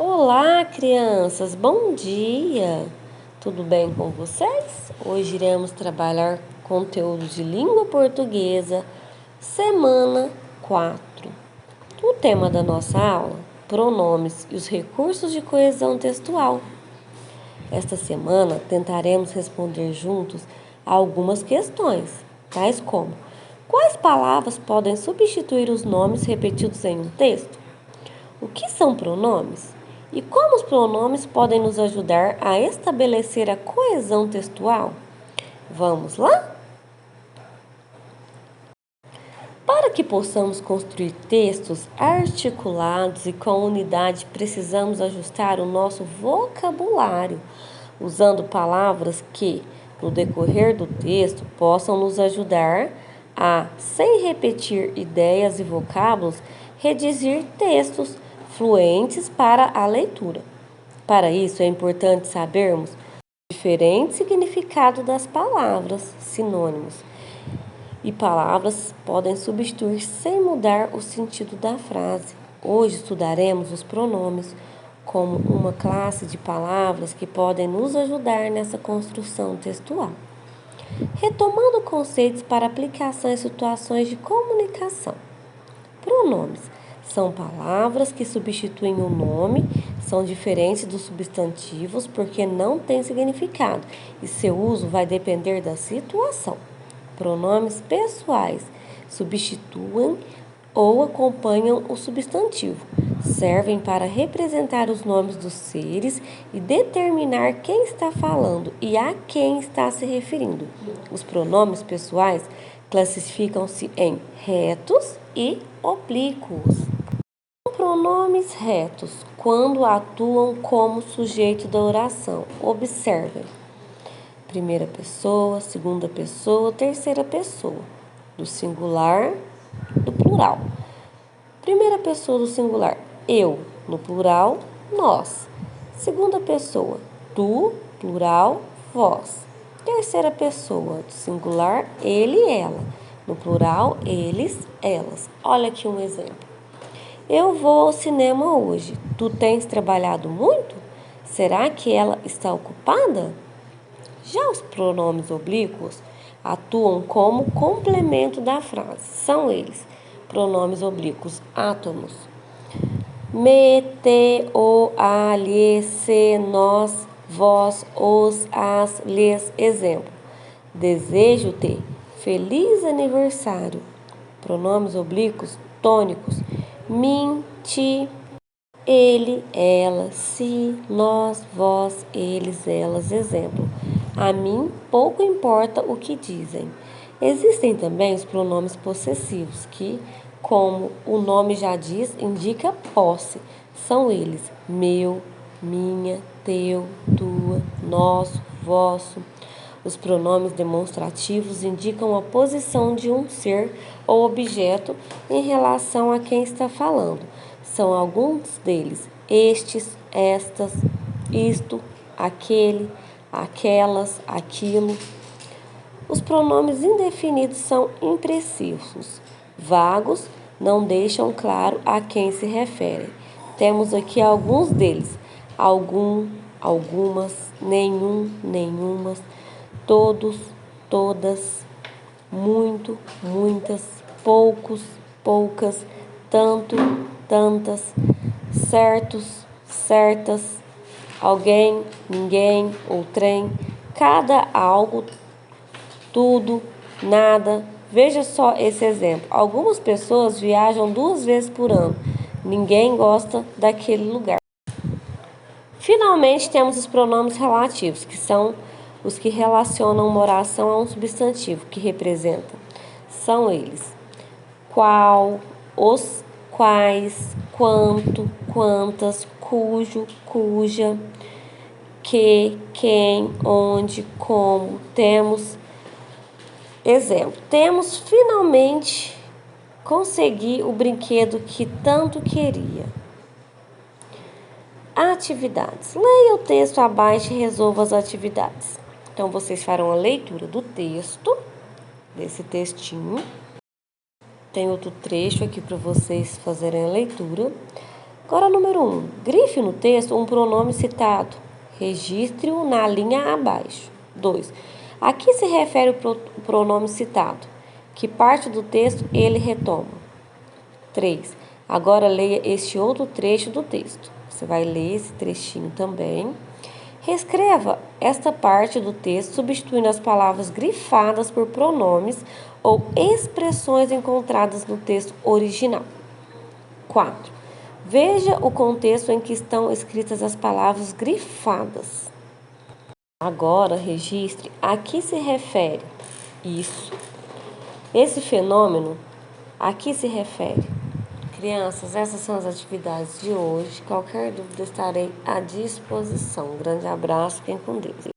Olá, crianças, bom dia! Tudo bem com vocês? Hoje iremos trabalhar conteúdos de língua portuguesa, semana 4. O tema da nossa aula: pronomes e os recursos de coesão textual. Esta semana tentaremos responder juntos a algumas questões, tais como: quais palavras podem substituir os nomes repetidos em um texto? O que são pronomes? E como os pronomes podem nos ajudar a estabelecer a coesão textual? Vamos lá? Para que possamos construir textos articulados e com unidade, precisamos ajustar o nosso vocabulário, usando palavras que, no decorrer do texto, possam nos ajudar a, sem repetir ideias e vocábulos, redigir textos fluentes para a leitura. Para isso, é importante sabermos o diferente significado das palavras, sinônimos. E palavras podem substituir sem mudar o sentido da frase. Hoje estudaremos os pronomes como uma classe de palavras que podem nos ajudar nessa construção textual. Retomando conceitos para aplicação em situações de comunicação. Pronomes são palavras que substituem o nome, são diferentes dos substantivos porque não têm significado e seu uso vai depender da situação. Pronomes pessoais substituem ou acompanham o substantivo. Servem para representar os nomes dos seres e determinar quem está falando e a quem está se referindo. Os pronomes pessoais classificam-se em retos e oblíquos. Pronomes retos, quando atuam como sujeito da oração. Observem. Primeira pessoa, segunda pessoa, terceira pessoa. Do singular, do plural. Primeira pessoa do singular, eu. No plural, nós. Segunda pessoa, tu, plural, vós. Terceira pessoa do singular, ele e ela. No plural, eles, elas. Olha aqui um exemplo. Eu vou ao cinema hoje. Tu tens trabalhado muito? Será que ela está ocupada? Já os pronomes oblíquos atuam como complemento da frase. São eles: pronomes oblíquos átomos. Me, te, o, a, lhe, se, nós, vós, os, as, lhes. Exemplo: desejo-te feliz aniversário. Pronomes oblíquos tônicos: mim, ti, ele, ela, si, nós, vós, eles, elas. Exemplo: a mim pouco importa o que dizem. Existem também os pronomes possessivos que, como o nome já diz, indica posse. São eles: meu, minha, teu, tua, nosso, vosso. Os pronomes demonstrativos indicam a posição de um ser ou objeto em relação a quem está falando. São alguns deles: estes, estas, isto, aquele, aquelas, aquilo. Os pronomes indefinidos são imprecisos, vagos, não deixam claro a quem se referem. Temos aqui alguns deles: algum, algumas, nenhum, nenhumas, todos, todas, muito, muitas, poucos, poucas, tanto, tantas, certos, certas, alguém, ninguém, outrem, cada, algo, tudo, nada. Veja só esse exemplo. Algumas pessoas viajam 2 vezes por ano. Ninguém gosta daquele lugar. Finalmente, temos os pronomes relativos, que são os que relacionam uma oração a um substantivo, que representam. São eles: qual, os, quais, quanto, quantas, cujo, cuja, que, quem, onde, como. Temos exemplo: temos finalmente consegui o brinquedo que tanto queria. Atividades. Leia o texto abaixo e resolva as atividades. Então, vocês farão a leitura do texto, desse textinho. Tem outro trecho aqui para vocês fazerem a leitura. Agora, número 1. Grife no texto um pronome citado. Registre-o na linha abaixo. 2. A que se refere o pronome citado? Que parte do texto ele retoma? 3. Agora leia este outro trecho do texto. Você vai ler esse trechinho também. Reescreva esta parte do texto substituindo as palavras grifadas por pronomes ou expressões encontradas no texto original. 4. Veja o contexto em que estão escritas as palavras grifadas. Agora, registre a que se refere isso. Esse fenômeno, a que se refere? Crianças, essas são as atividades de hoje. Qualquer dúvida estarei à disposição. Um grande abraço, fiquem com Deus.